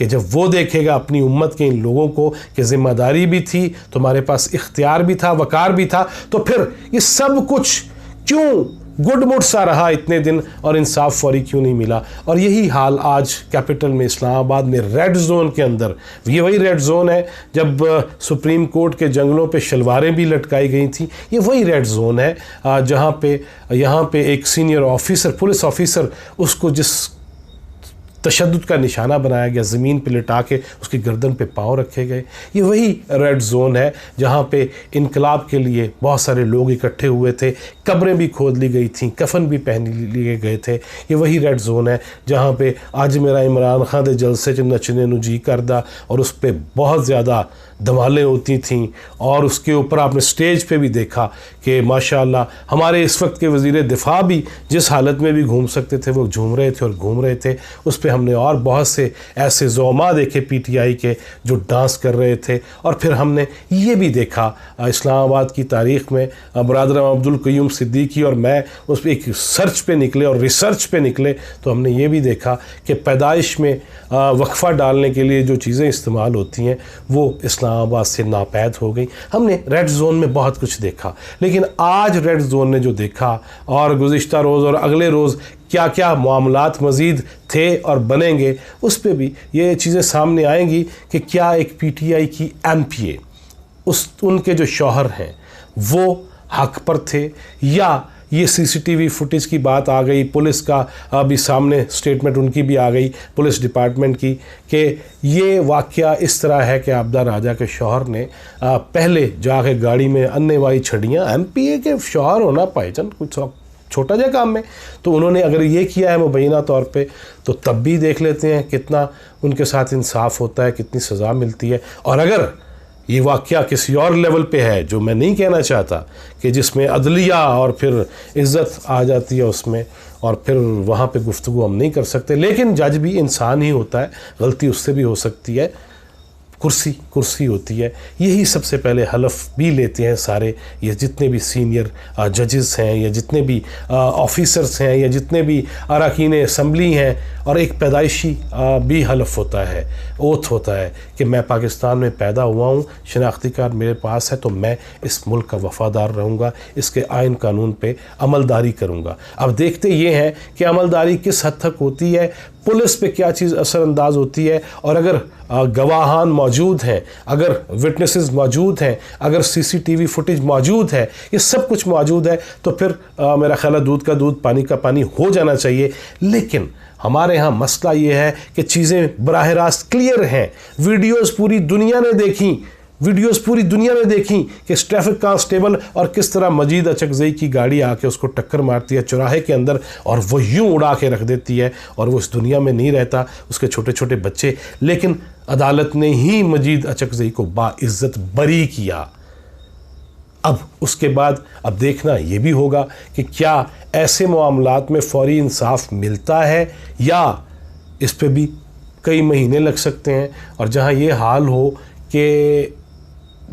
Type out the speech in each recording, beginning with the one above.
کہ جب وہ دیکھے گا اپنی امت کے ان لوگوں کو کہ ذمہ داری بھی تھی، تمہارے پاس اختیار بھی تھا، وقار بھی تھا، تو پھر یہ سب کچھ کیوں گڈ مڈ سا رہا اتنے دن اور انصاف فوری کیوں نہیں ملا؟ اور یہی حال آج کیپٹل میں اسلام آباد میں ریڈ زون کے اندر، یہ وہی ریڈ زون ہے جب سپریم کورٹ کے جنگلوں پہ شلواریں بھی لٹکائی گئی تھیں، یہ وہی ریڈ زون ہے جہاں پہ یہاں پہ ایک سینئر آفیسر، پولیس آفیسر، اس کو جس تشدد کا نشانہ بنایا گیا، زمین پہ لٹا کے اس کی گردن پہ پاؤں رکھے گئے، یہ وہی ریڈ زون ہے جہاں پہ انقلاب کے لیے بہت سارے لوگ اکٹھے ہوئے تھے، قبریں بھی کھود لی گئی تھیں، کفن بھی پہن لیے گئے تھے، یہ وہی ریڈ زون ہے جہاں پہ آج میرا عمران خان دے جلسے چ نچنے نو جی کردہ، اور اس پہ بہت زیادہ دھمالیں ہوتی تھیں، اور اس کے اوپر آپ نے سٹیج پہ بھی دیکھا کہ ماشاءاللہ ہمارے اس وقت کے وزیر دفاع بھی جس حالت میں بھی گھوم سکتے تھے وہ جھوم رہے تھے اور گھوم رہے تھے، اس پہ ہم نے اور بہت سے ایسے زعماء دیکھے پی ٹی آئی کے جو ڈانس کر رہے تھے، اور پھر ہم نے یہ بھی دیکھا اسلام آباد کی تاریخ میں برادر عبدالقیوم صدیقی اور میں اس پہ ایک سرچ پہ نکلے اور ریسرچ پہ نکلے، تو ہم نے یہ بھی دیکھا کہ پیدائش میں وقفہ ڈالنے کے لیے جو چیزیں استعمال ہوتی ہیں وہ اسلام آباد سے ناپید ہو گئی۔ ہم نے ریڈ زون میں بہت کچھ دیکھا، لیکن آج ریڈ زون نے جو دیکھا اور گزشتہ روز اور اگلے روز کیا کیا معاملات مزید تھے اور بنیں گے، اس پہ بھی یہ چیزیں سامنے آئیں گی کہ کیا ایک پی ٹی آئی کی ایم پی اے، ان کے جو شوہر ہیں وہ حق پر تھے، یا یہ سی سی ٹی وی فوٹیج کی بات آ گئی، پولیس کا ابھی سامنے سٹیٹمنٹ ان کی بھی آ گئی پولیس ڈپارٹمنٹ کی کہ یہ واقعہ اس طرح ہے کہ عابدہ راجہ کے شوہر نے پہلے جا کے گاڑی میں انے وائی چھڑیاں، ایم پی اے کے شوہر ہونا پائے چند کچھ چھوٹا جا کام میں، تو انہوں نے اگر یہ کیا ہے مبینہ طور پہ، تو تب بھی دیکھ لیتے ہیں کتنا ان کے ساتھ انصاف ہوتا ہے، کتنی سزا ملتی ہے۔ اور اگر یہ واقعہ کسی اور لیول پہ ہے جو میں نہیں کہنا چاہتا کہ جس میں عدلیہ اور پھر عزت آ جاتی ہے اس میں، اور پھر وہاں پہ گفتگو ہم نہیں کر سکتے، لیکن جج بھی انسان ہی ہوتا ہے، غلطی اس سے بھی ہو سکتی ہے، کرسی ہوتی ہے، یہی سب سے پہلے حلف بھی لیتے ہیں سارے یہ جتنے بھی سینئر ججز ہیں یا جتنے بھی آفیسرز ہیں یا جتنے بھی اراکین اسمبلی ہیں، اور ایک پیدائشی بھی حلف ہوتا ہے، اوتھ ہوتا ہے کہ میں پاکستان میں پیدا ہوا ہوں، شناختی کارڈ میرے پاس ہے، تو میں اس ملک کا وفادار رہوں گا، اس کے آئین قانون پہ عملداری کروں گا۔ اب دیکھتے یہ ہیں کہ عملداری کس حد تک ہوتی ہے، پولیس پہ کیا چیز اثر انداز ہوتی ہے، اور اگر گواہان موجود ہیں، اگر وٹنسز موجود ہیں، اگر سی سی ٹی وی فوٹیج موجود ہے، یہ سب کچھ موجود ہے، تو پھر میرا خیال ہے دودھ کا دودھ پانی کا پانی ہو جانا چاہیے۔ لیکن ہمارے ہاں مسئلہ یہ ہے کہ چیزیں براہ راست کلیئر ہیں، ویڈیوز پوری دنیا نے دیکھیں کہ ٹریفک کانسٹیبل اور کس طرح مجید اچکزئی کی گاڑی آ کے اس کو ٹکر مارتی ہے چوراہے کے اندر، اور وہ یوں اڑا کے رکھ دیتی ہے، اور وہ اس دنیا میں نہیں رہتا، اس کے چھوٹے چھوٹے بچے، لیکن عدالت نے ہی مجید اچکزئی کو باعزت بری کیا۔ اب اس کے بعد اب دیکھنا یہ بھی ہوگا کہ کیا ایسے معاملات میں فوری انصاف ملتا ہے، یا اس پہ بھی کئی مہینے لگ سکتے ہیں، اور جہاں یہ حال ہو کہ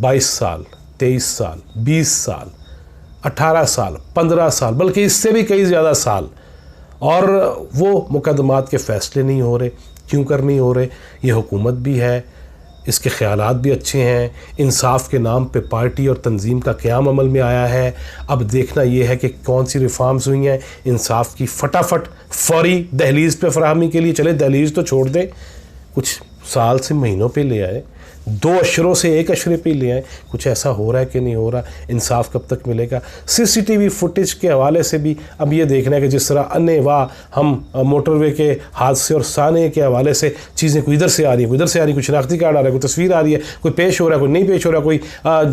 22 سال 23 سال 20 سال 18 سال 15 سال بلکہ اس سے بھی کئی زیادہ سال، اور وہ مقدمات کے فیصلے نہیں ہو رہے، کیوں کر نہیں ہو رہے؟ یہ حکومت بھی ہے، اس کے خیالات بھی اچھے ہیں، انصاف کے نام پہ پارٹی اور تنظیم کا قیام عمل میں آیا ہے۔ اب دیکھنا یہ ہے کہ کون سی ریفارمز ہوئی ہیں انصاف کی، فٹافٹ فوری دہلیز پہ فراہمی کے لیے، چلے دہلیز تو چھوڑ دیں، کچھ سال سے مہینوں پہ لے آئے، 2 اشروں سے 1 اشرے پہ لے آئیں، کچھ ایسا ہو رہا ہے کہ نہیں ہو رہا، انصاف کب تک ملے گا؟ سی سی ٹی وی فوٹیج کے حوالے سے بھی اب یہ دیکھنا ہے کہ جس طرح انواع ہم موٹر وے کے حادثے اور سانحے کے حوالے سے چیزیں کوئی ادھر سے آ رہی ہیں، کوئی ادھر سے آ رہی ہے، کوئی شناختی کارڈ آ رہا ہے، کوئی تصویر آ رہی ہے، کوئی پیش ہو رہا ہے، کوئی نہیں پیش ہو رہا ہے، کوئی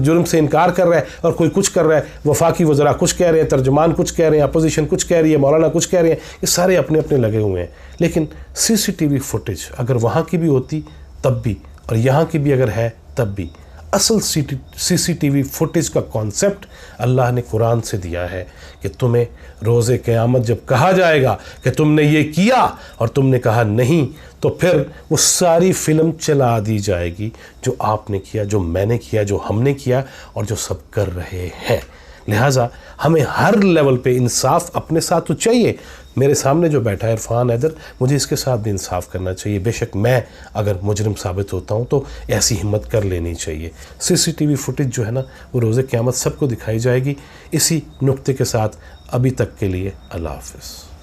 جرم سے انکار کر رہا ہے اور کوئی کچھ کر رہا ہے، وفاقی وزراء کچھ کہہ رہے ہیں، ترجمان کچھ کہہ رہے ہیں، اپوزیشن کچھ کہہ رہی ہے، مولانا کچھ کہہ رہے ہیں، یہ سارے اپنے اپنے لگے ہوئے ہیں۔ لیکن سی سی ٹی وی فوٹیج اگر وہاں کی بھی ہوتی تب بھی، اور یہاں کی بھی اگر ہے تب بھی، اصل سی سی ٹی وی فوٹیج کا کانسیپٹ اللہ نے قرآن سے دیا ہے کہ تمہیں روز قیامت جب کہا جائے گا کہ تم نے یہ کیا اور تم نے کہا نہیں، تو پھر وہ ساری فلم چلا دی جائے گی جو آپ نے کیا، جو میں نے کیا، جو ہم نے کیا اور جو سب کر رہے ہیں۔ لہٰذا ہمیں ہر لیول پہ انصاف اپنے ساتھ تو چاہیے. میرے سامنے جو بیٹھا ہے عرفان حیدر, مجھے اس کے ساتھ بھی انصاف کرنا چاہیے. بے شک میں اگر مجرم ثابت ہوتا ہوں تو ایسی ہمت کر لینی چاہیے. CCTV فوٹیج جو ہے نا وہ روز قیامت سب کو دکھائی جائے گی. اسی نقطے کے ساتھ ابھی تک کے لیے اللہ حافظ.